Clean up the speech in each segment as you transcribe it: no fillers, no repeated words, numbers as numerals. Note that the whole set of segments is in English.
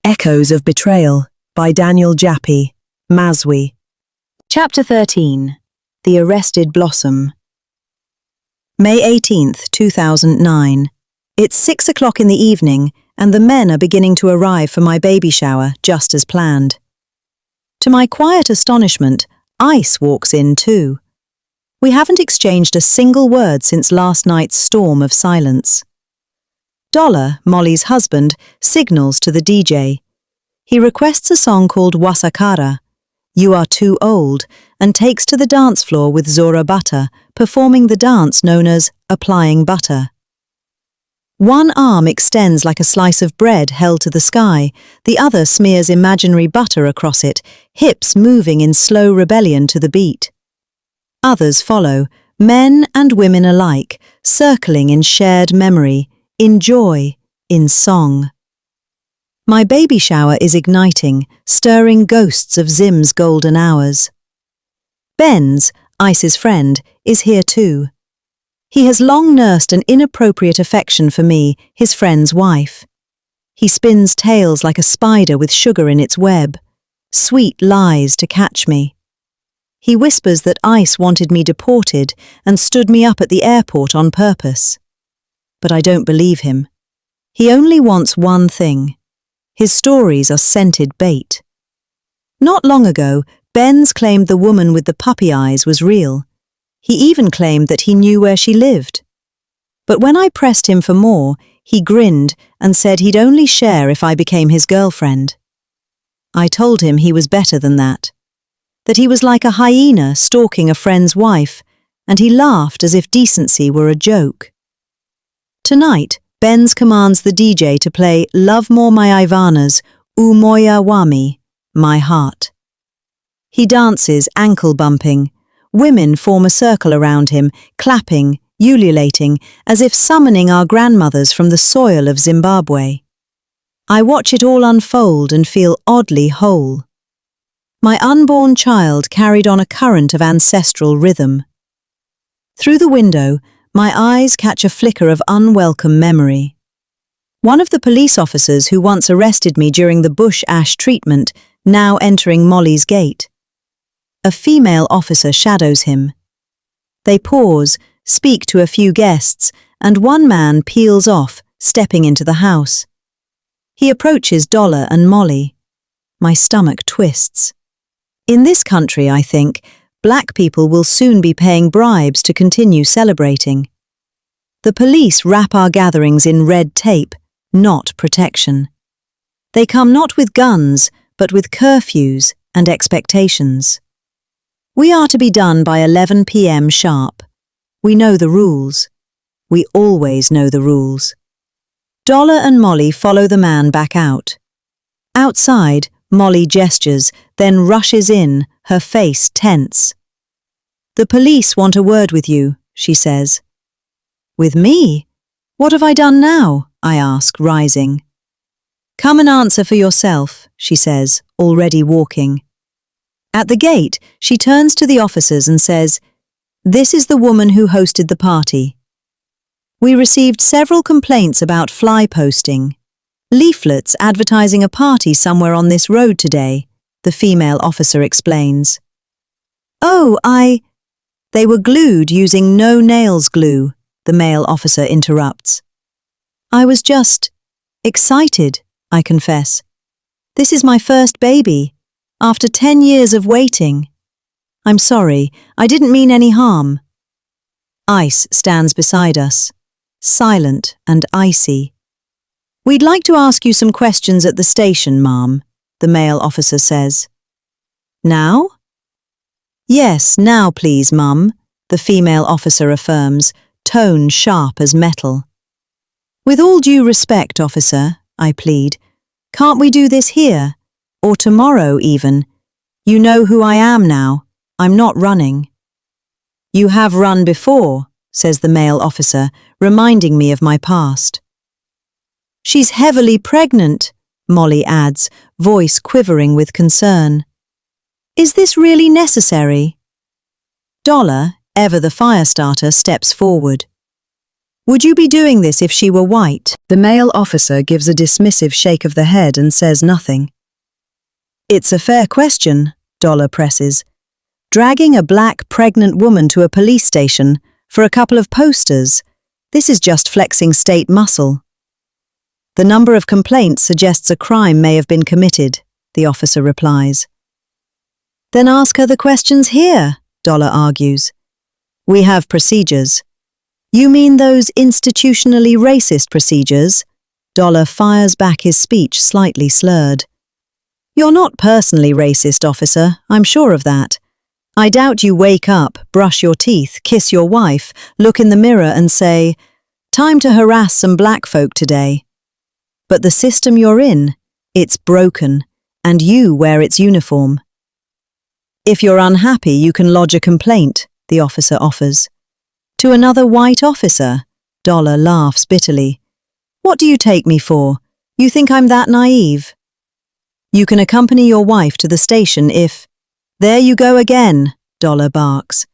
Echoes of Betrayal by Daniel Jappi, Mazwi. Chapter 13. The Arrested Blossom. May 18th, 2009. It's 6 o'clock in the evening, and the men are beginning to arrive for my baby shower, just as planned. To my quiet astonishment, Ice walks in too. We haven't exchanged a single word since last night's storm of silence. Dolly, Molly's husband, signals to the DJ. He requests a song called Wasakara, You Are Too Old, and takes to the dance floor with Zora Butter, performing the dance known as Applying Butter. One arm extends like a slice of bread held to the sky, the other smears imaginary butter across it, hips moving in slow rebellion to the beat. Others follow, men and women alike, circling in shared memory, in joy, in song. My baby shower is igniting, stirring ghosts of Zim's golden hours. Benz, Ice's friend, is here too. He has long nursed an inappropriate affection for me, his friend's wife. He spins tales like a spider with sugar in its web, sweet lies to catch me. He whispers that Ice wanted me deported and stood me up at the airport on purpose. But I don't believe him. He only wants one thing. His stories are scented bait. Not long ago, Benz claimed the woman with the puppy eyes was real. He even claimed that he knew where she lived. But when I pressed him for more, he grinned and said he'd only share if I became his girlfriend. I told him he was better than that he was like a hyena stalking a friend's wife, and he laughed as if decency were a joke. Tonight, Benz commands the DJ to play Love More My Ivana's Umoya Wami, My Heart. He dances ankle bumping. Women form a circle around him, clapping, ululating, as if summoning our grandmothers from the soil of Zimbabwe. I watch it all unfold and feel oddly whole. My unborn child carried on a current of ancestral rhythm. Through the window, my eyes catch a flicker of unwelcome memory. One of the police officers who once arrested me during the bush ash treatment, now entering Molly's gate. A female officer shadows him. They pause, speak to a few guests, and one man peels off, stepping into the house. He approaches Dolly and Molly. My stomach twists. In this country, I think, black people will soon be paying bribes to continue celebrating. The police wrap our gatherings in red tape, not protection. They come not with guns, but with curfews and expectations. We are to be done by 11 p.m. sharp. We know the rules. We always know the rules. Dolly and Molly follow the man back out. Outside, Molly gestures, then rushes in, her face tense. The police want a word with you, she says. With me? What have I done now? I ask, rising. Come and answer for yourself, she says, already walking. At the gate, she turns to the officers and says, This is the woman who hosted the party. We received several complaints about fly posting. Leaflets advertising a party somewhere on this road today, the female officer explains. Oh, They were glued using no-nails glue, the male officer interrupts. I was just excited, I confess. This is my first baby, after 10 years of waiting. I'm sorry, I didn't mean any harm. Ice stands beside us, silent and icy. We'd like to ask you some questions at the station, ma'am, the male officer says. Now? Yes, now please, mum, the female officer affirms, tone sharp as metal. With all due respect, officer, I plead, can't we do this here? Or tomorrow even? You know who I am now. I'm not running. You have run before, says the male officer, reminding me of my past. She's heavily pregnant, Molly adds, voice quivering with concern. Is this really necessary? Dolly, ever the fire starter, steps forward. Would you be doing this if she were white? The male officer gives a dismissive shake of the head and says nothing. It's a fair question, Dolly presses. Dragging a black, pregnant woman to a police station for a couple of posters, this is just flexing state muscle. The number of complaints suggests a crime may have been committed, the officer replies. Then ask her the questions here, Dolly argues. We have procedures. You mean those institutionally racist procedures? Dolly fires back his speech slightly slurred. You're not personally racist, officer, I'm sure of that. I doubt you wake up, brush your teeth, kiss your wife, look in the mirror and say, time to harass some black folk today. But the system you're in, it's broken, and you wear its uniform. If you're unhappy, you can lodge a complaint, the officer offers. To another white officer, Dolly laughs bitterly. What do you take me for? You think I'm that naive? You can accompany your wife to the station if… There you go again, Dolly barks.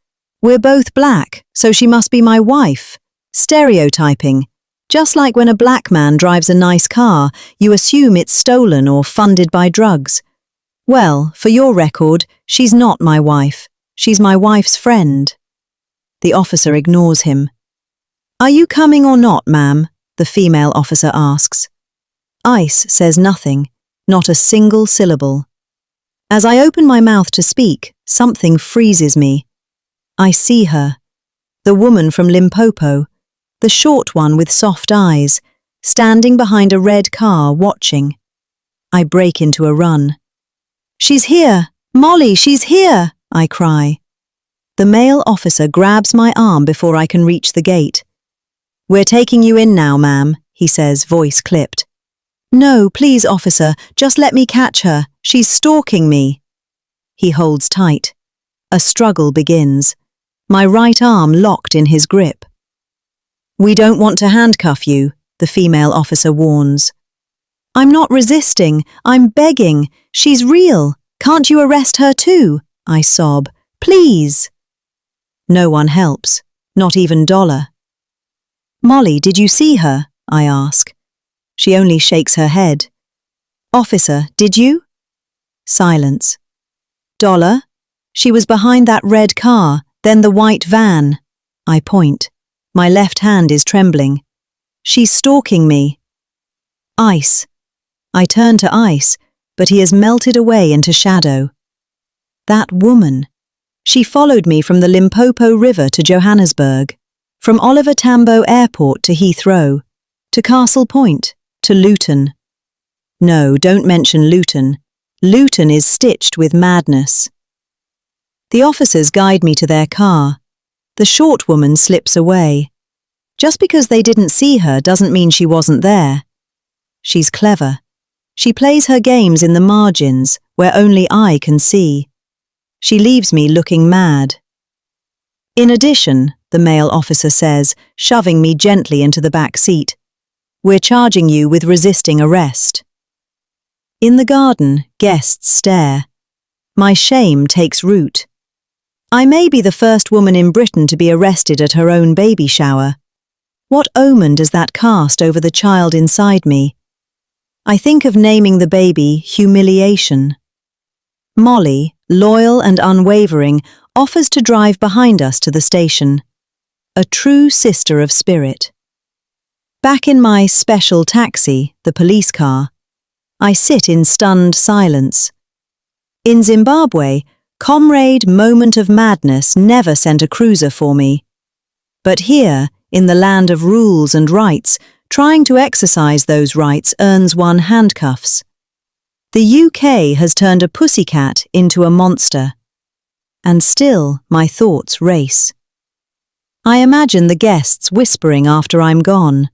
We're both black, so she must be my wife. Stereotyping. Just like when a black man drives a nice car, you assume it's stolen or funded by drugs. Well, for your record, she's not my wife. She's my wife's friend. The officer ignores him. Are you coming or not, ma'am? The female officer asks. Ice says nothing, not a single syllable. As I open my mouth to speak, something freezes me. I see her. The woman from Limpopo, the short one with soft eyes, standing behind a red car watching. I break into a run. She's here! Molly, she's here! I cry. The male officer grabs my arm before I can reach the gate. We're taking you in now, ma'am, he says, voice clipped. No, please, officer, just let me catch her. She's stalking me. He holds tight. A struggle begins. My right arm locked in his grip. We don't want to handcuff you, the female officer warns. I'm not resisting. I'm begging. She's real. Can't you arrest her too? I sob. Please. No one helps. Not even Dolly. Molly, did you see her? I ask. She only shakes her head. Officer, did you? Silence. Dolly? She was behind that red car, then the white van. I point. My left hand is trembling. She's stalking me. Ice. I turn to Ice, but he has melted away into shadow. That woman. She followed me from the Limpopo River to Johannesburg, from Oliver Tambo Airport to Heathrow, to Castle Point, to Luton. No, don't mention Luton. Luton is stitched with madness. The officers guide me to their car. The short woman slips away. Just because they didn't see her doesn't mean she wasn't there. She's clever. She plays her games in the margins, where only I can see. She leaves me looking mad. In addition, the male officer says, shoving me gently into the back seat, we're charging you with resisting arrest. In the garden, guests stare. My shame takes root. I may be the first woman in Britain to be arrested at her own baby shower. What omen does that cast over the child inside me? I think of naming the baby Humiliation. Molly, loyal and unwavering, offers to drive behind us to the station. A true sister of spirit. Back in my special taxi, the police car, I sit in stunned silence. In Zimbabwe, Comrade Moment of Madness never sent a cruiser for me. But here, in the land of rules and rights, trying to exercise those rights earns one handcuffs. The UK has turned a pussycat into a monster. And still, my thoughts race. I imagine the guests whispering after I'm gone.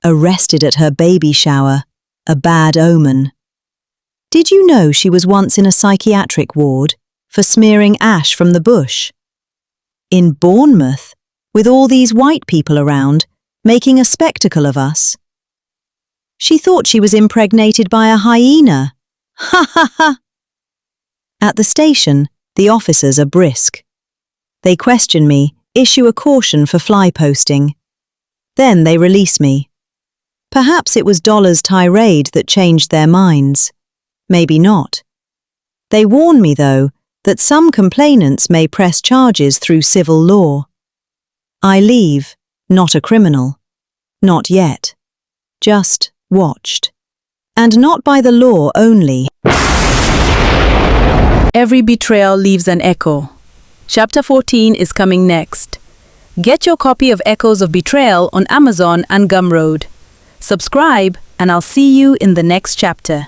Arrested at her baby shower, a bad omen. Did you know she was once in a psychiatric ward for smearing ash from the bush? In Bournemouth, with all these white people around, making a spectacle of us. She thought she was impregnated by a hyena. Ha ha ha! At the station, the officers are brisk. They question me, issue a caution for fly posting. Then they release me. Perhaps it was Dollar's tirade that changed their minds. Maybe not. They warn me, though, that some complainants may press charges through civil law. I leave, not a criminal. Not yet. Just watched. And not by the law only. Every betrayal leaves an echo. Chapter 14 is coming next. Get your copy of Echoes of Betrayal on Amazon and Gumroad. Subscribe, and I'll see you in the next chapter.